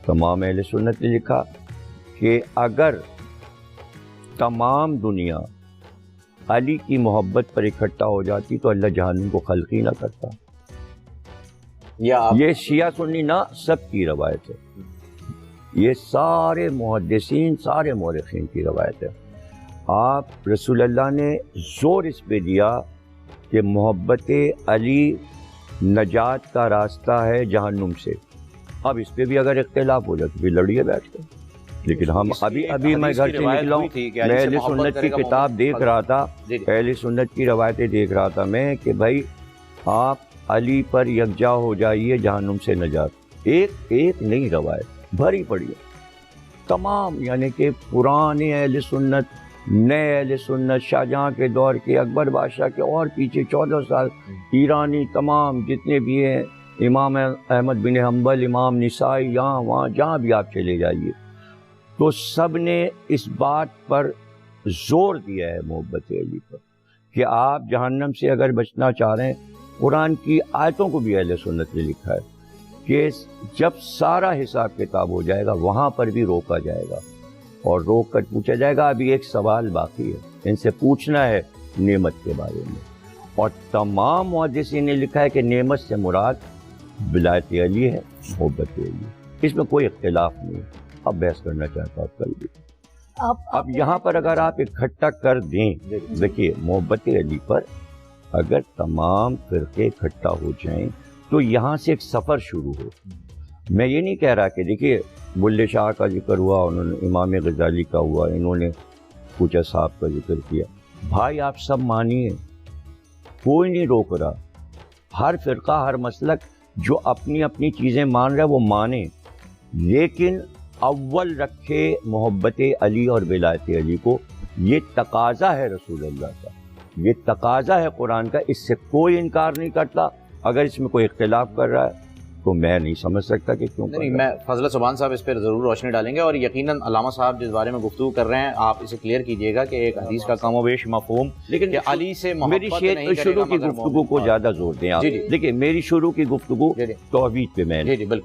تمام اہل سنت نے لکھا کہ اگر تمام دنیا علی کی محبت پر اکٹھا ہو جاتی تو اللہ جہنم کو خلق ہی نہ کرتا. یہ شیعہ سنی نہ سب کی روایت ہے، یہ سارے محدثین سارے مورخین کی روایت ہے. آپ رسول اللہ نے زور اس پہ دیا کہ محبت علی نجات کا راستہ ہے جہنم سے. اب اس پہ بھی اگر اختلاف ہو جائے تو بھی لڑیے بیٹھ کے، لیکن ہم ابھی میں گھر سے نکلا ہوں، میں اہل سنت کی کتاب دیکھ رہا تھا، اہل سنت کی روایتیں دیکھ رہا تھا میں کہ بھائی آپ علی پر یکجا ہو جائیے جہنم سے نجات. ایک نہیں روایت بھری پڑی ہے تمام، یعنی کہ پرانے اہل سنت، نئے اہل سنت، شاہجہاں کے دور کے، اکبر بادشاہ کے اور پیچھے 14 سال، ایرانی تمام جتنے بھی ہیں، امام احمد بن حنبل، امام نسائی، یہاں وہاں جہاں بھی آپ چلے جائیے، تو سب نے اس بات پر زور دیا ہے محبت علی پر کہ آپ جہنم سے اگر بچنا چاہ رہے ہیں، قرآن کی آیتوں کو بھی اہل سنت نے لکھا ہے کہ جب سارا حساب کتاب ہو جائے گا وہاں پر بھی روکا جائے گا اور روک کر پوچھا جائے گا ابھی ایک سوال باقی ہے، ان سے پوچھنا ہے نعمت کے بارے میں. اور تمام محدثین نے لکھا ہے کہ نعمت سے مراد ولایت علی ہے، محبت علی، اس میں کوئی اختلاف نہیں ہے. اب بحث کرنا چاہتا ہوں کل بھی. اب یہاں پر اگر آپ اکٹھا کر دیں، دیکھیے محبت علی پر اگر تمام فرقے اکٹھا ہو جائیں تو یہاں سے ایک سفر شروع ہو. میں یہ نہیں کہہ رہا کہ دیکھیے بلے شاہ کا ذکر ہوا، انہوں نے امام غزالی کا ہوا، انہوں نے کچھ صاحب کا ذکر کیا. بھائی آپ سب مانیے، کوئی نہیں روک رہا. ہر فرقہ ہر مسلک جو اپنی اپنی چیزیں مان رہا ہے وہ مانے، لیکن اول رکھے محبت علی اور ولایت علی کو. یہ تقاضا ہے رسول اللہ کا، یہ تقاضا ہے قرآن کا، اس سے کوئی انکار نہیں کرتا. اگر اس میں کوئی اختلاف کر رہا ہے تو میں نہیں سمجھ سکتا کہ کیوں. نہیں، میں فضل سبحان صاحب اس پہ ضرور روشنی ڈالیں گے، اور یقیناً علامہ صاحب جس بارے میں گفتگو کر رہے ہیں آپ اسے کلیئر کیجئے گا کہ ایک حدیث کا کم و بیش مفہوم لیکن علی سے محبت نہیں کرے گا، شروع کی گفتگو کو زیادہ زور دیں آپ. دیکھیں میری شروع کی گفتگو توحید پہ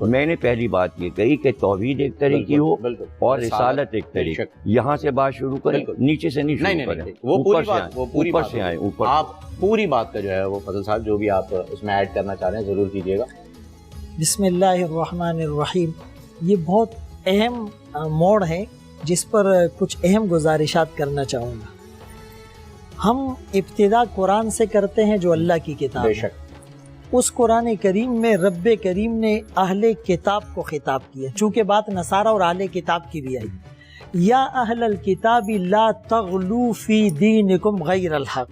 میں نے پہلی بات یہ کہی کہ توحید ایک طرح کی ہو اور رسالت ایک طرح. یہاں سے بات شروع کریں، نیچے سے نہیں شروع کریں، اوپر سے آئیں. اوپر آپ پوری بات کا جو ہے وہ فضل صاحب جو بھی آپ اس میں ایڈ کرنا چاہ رہے ہیں ضرور کیجئے گا. بسم اللہ الرحمن الرحیم. یہ بہت اہم موڑ ہے جس پر کچھ اہم گزارشات کرنا چاہوں گا. ہم ابتدا قرآن سے کرتے ہیں جو اللہ کی کتاب ہے. اس قرآن کریم میں رب کریم نے اہل کتاب کو خطاب کیا، چونکہ بات نصارہ اور اہل کتاب کی بھی آئی. یا اہل الکتاب لا تغلو فی دینکم غیر الحق.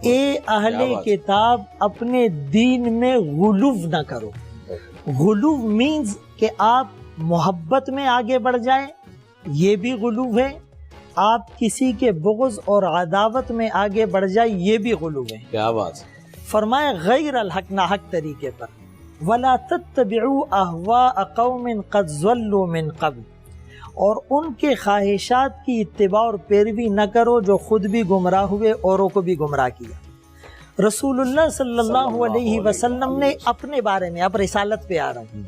اے اہل کتاب اپنے دین میں غلو نہ کرو. غلو مینز کہ آپ محبت میں آگے بڑھ جائیں، یہ بھی غلو ہے. آپ کسی کے بغض اور عداوت میں آگے بڑھ جائیں، یہ بھی غلو ہے. کیا بات. فرمائے غیر الحق، ناحق طریقے پر. وَلَا تَتَّبِعُوا أَهْوَاءَ قَوْمٍ قَدْ ضَلُّوا مِنْ قَبْلُ. اور ان کے خواہشات کی اتباع اور پیروی نہ کرو جو خود بھی گمراہ ہوئے اوروں کو بھی گمراہ کیا. رسول اللہ صلی اللہ علیہ وسلم نے اپنے بارے میں، اب رسالت پہ آ رہا ہوں،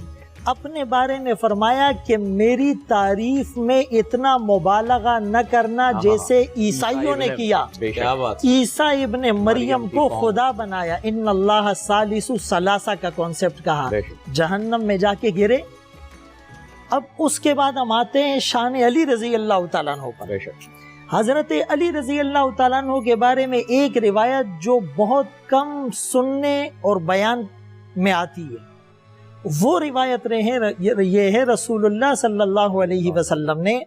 اپنے بارے میں فرمایا کہ میری تعریف میں اتنا مبالغہ نہ کرنا جیسے عیسائیوں نے کیا. عیسیٰ ابن مریم کو خدا بنایا. ان اللہ ثالث ثلاثہ کا کانسیپٹ کہا، جہنم میں جا کے گرے. اب اس کے بعد ہم آتے ہیں شان علی رضی اللہ تعالیٰ عنہ پر. حضرت علی رضی اللہ تعالیٰ عنہ کے بارے میں ایک روایت جو بہت کم سننے اور بیان میں آتی ہے، وہ روایت یہ ہے رسول اللہ صلی اللہ علیہ وسلم نے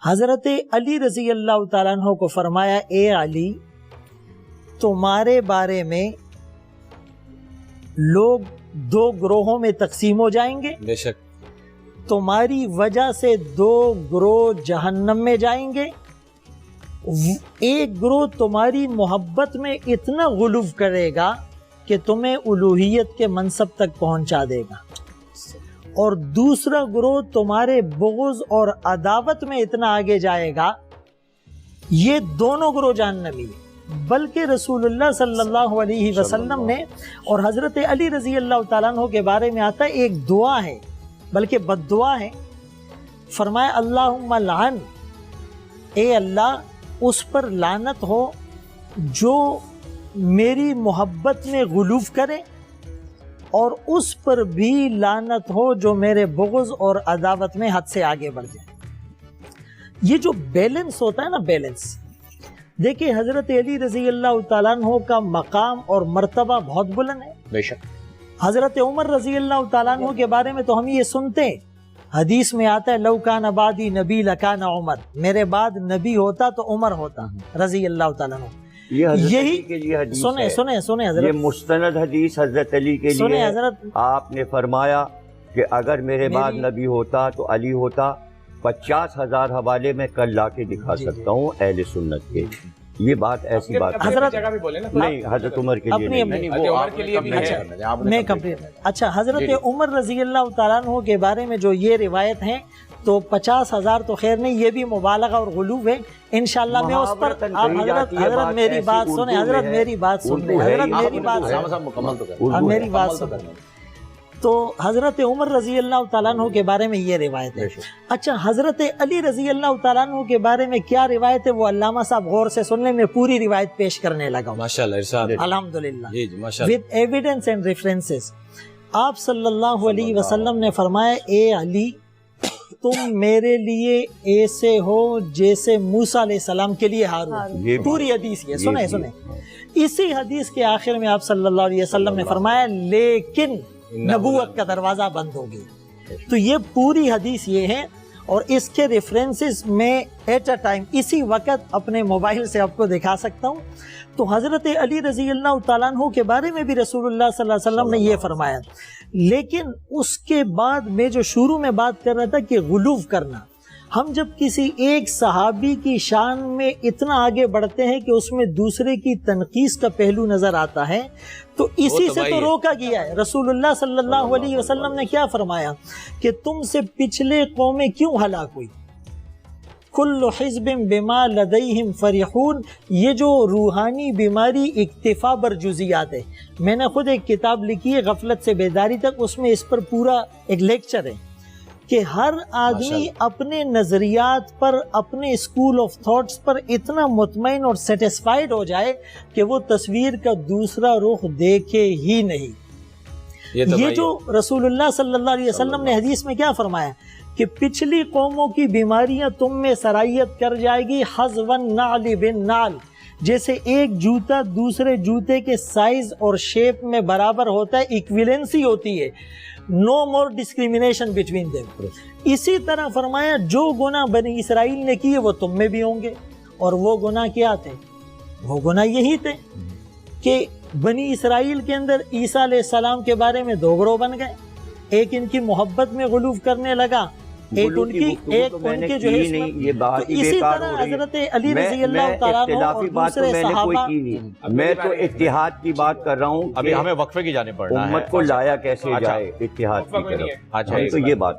حضرت علی رضی اللہ تعالیٰ عنہ کو فرمایا، اے علی تمہارے بارے میں لوگ دو گروہوں میں تقسیم ہو جائیں گے. بے شک. تمہاری وجہ سے دو گروہ جہنم میں جائیں گے. ایک گروہ تمہاری محبت میں اتنا غلو کرے گا کہ تمہیں الوہیت کے منصب تک پہنچا دے گا، اور دوسرا گروہ تمہارے بغض اور عداوت میں اتنا آگے جائے گا. یہ دونوں گروہ جہنمی ہیں. بلکہ رسول اللہ صلی اللہ علیہ وسلم نے، اور حضرت علی رضی اللہ تعالیٰ عنہ کے بارے میں آتا ہے ایک دعا ہے بلکہ بد دعا ہے. فرمایا اللہم لعن، اے اللہ اس پر لعنت ہو جو میری محبت میں غلو کرے، اور اس پر بھی لعنت ہو جو میرے بغض اور عداوت میں حد سے آگے بڑھ جائے. یہ جو بیلنس ہوتا ہے نا، بیلنس، دیکھیں حضرت علی رضی اللہ تعالیٰ عنہ کا مقام اور مرتبہ بہت بلند ہے. بے شک. حضرت عمر رضی اللہ تعالیٰ عنہ کے بارے میں تو ہم یہ سنتے ہیں، حدیث میں آتا ہے لو کان بعدی نبی لکان عمر، میرے بعد نبی ہوتا تو عمر ہوتا رضی اللہ تعالیٰ عنہ. یہی سنیں حضرت، یہ مستند حدیث حضرت علی کے لیے حضرت، آپ نے فرمایا کہ اگر میرے بعد نبی ہوتا تو علی ہوتا. 50,000 حوالے میں کل لا کے دکھا سکتا ہوں اہل سنت کے. یہ بات ایسی بات حضرت نہیں، حضرت عمر کے لیے نہیں. اچھا، حضرت عمر رضی اللہ تعالیٰ عنہ کے بارے میں جو یہ روایت ہیں تو 50,000 تو خیر نہیں، یہ بھی مبالغہ اور غلو ہے. انشاءاللہ میں اس پر حضرت میری بات سنیں، حضرت میری بات سنیں، حضرت میری بات سنیں. تو حضرت عمر رضی اللہ تعالیٰ عنہ کے بارے میں یہ روایت ہے. اچھا، حضرت علی رضی اللہ تعالیٰ عنہ کے بارے میں کیا روایت ہے وہ علامہ صاحب غور سے سن لیں. میں پوری روایت پیش کرنے لگا ہوں ماشاءاللہ، ارشاد الحمدللہ with evidence and references. آپ صلی اللہ علیہ وسلم نے فرمایا اے علی تم میرے لیے ایسے ہو جیسے موسیٰ علیہ السلام کے لیے ہارون. پوری حدیث یہ سنیں. اسی حدیث کے آخر میں آپ صلی اللہ علیہ وسلم نے فرمایا لیکن نبوت کا دروازہ بند ہو گیا. تو یہ پوری حدیث یہ ہے، اور اس کے ریفرنسز میں ایٹ اے ٹائم اسی وقت اپنے موبائل سے آپ کو دکھا سکتا ہوں. تو حضرت علی رضی اللہ تعالیٰ عنہ کے بارے میں بھی رسول اللہ صلی اللہ علیہ وسلم نے یہ فرمایا. لیکن اس کے بعد میں جو شروع میں بات کر رہا تھا کہ غلو کرنا، ہم جب کسی ایک صحابی کی شان میں اتنا آگے بڑھتے ہیں کہ اس میں دوسرے کی تنقیص کا پہلو نظر آتا ہے تو اسی سے تو روکا گیا ہے. رسول اللہ صلی اللہ علیہ وسلم نے کیا فرمایا کہ تم سے پچھلے قومیں کیوں ہلاک ہوئی؟ کل حزب بما لدیہم فرحون. یہ جو روحانی بیماری اکتفا بر جزیات ہے، میں نے خود ایک کتاب لکھی ہے غفلت سے بیداری تک، اس میں اس پر پورا ایک لیکچر ہے کہ ہر آدمی اپنے نظریات پر، اپنے اسکول آف تھاٹس پر اتنا مطمئن اور سیٹسفائیڈ ہو جائے کہ وہ تصویر کا دوسرا رخ دیکھے ہی نہیں. یہ جو رسول اللہ صلی اللہ علیہ وسلم نے حدیث میں کیا فرمایا کہ پچھلی قوموں کی بیماریاں تم میں سرایت کر جائے گی حذو النعل بالنعل، جیسے ایک جوتا دوسرے جوتے کے سائز اور شیپ میں برابر ہوتا ہے، ایکویلنسی ہوتی ہے، no more discrimination between them. اسی طرح فرمایا جو گناہ بنی اسرائیل نے کیے وہ تم میں بھی ہوں گے. اور وہ گناہ کیا تھے؟ وہ گناہ یہی تھے کہ بنی اسرائیل کے اندر عیسیٰ علیہ السلام کے بارے میں دو گروہ بن گئے. ایک ان کی محبت میں غلو کرنے لگا، ایک ان کے جو ہے اسی طرح حضرت علی رضی اللہ تعالیٰ عنہ اور دوسرے صحابہ. میں تو اتحاد کی بات کر رہا ہوں. ابھی ہمیں وقفے کی جانب پڑھنا ہے. امت کو لایا کیسے جائے اتحاد کی طرف. اچھا، تو یہ بات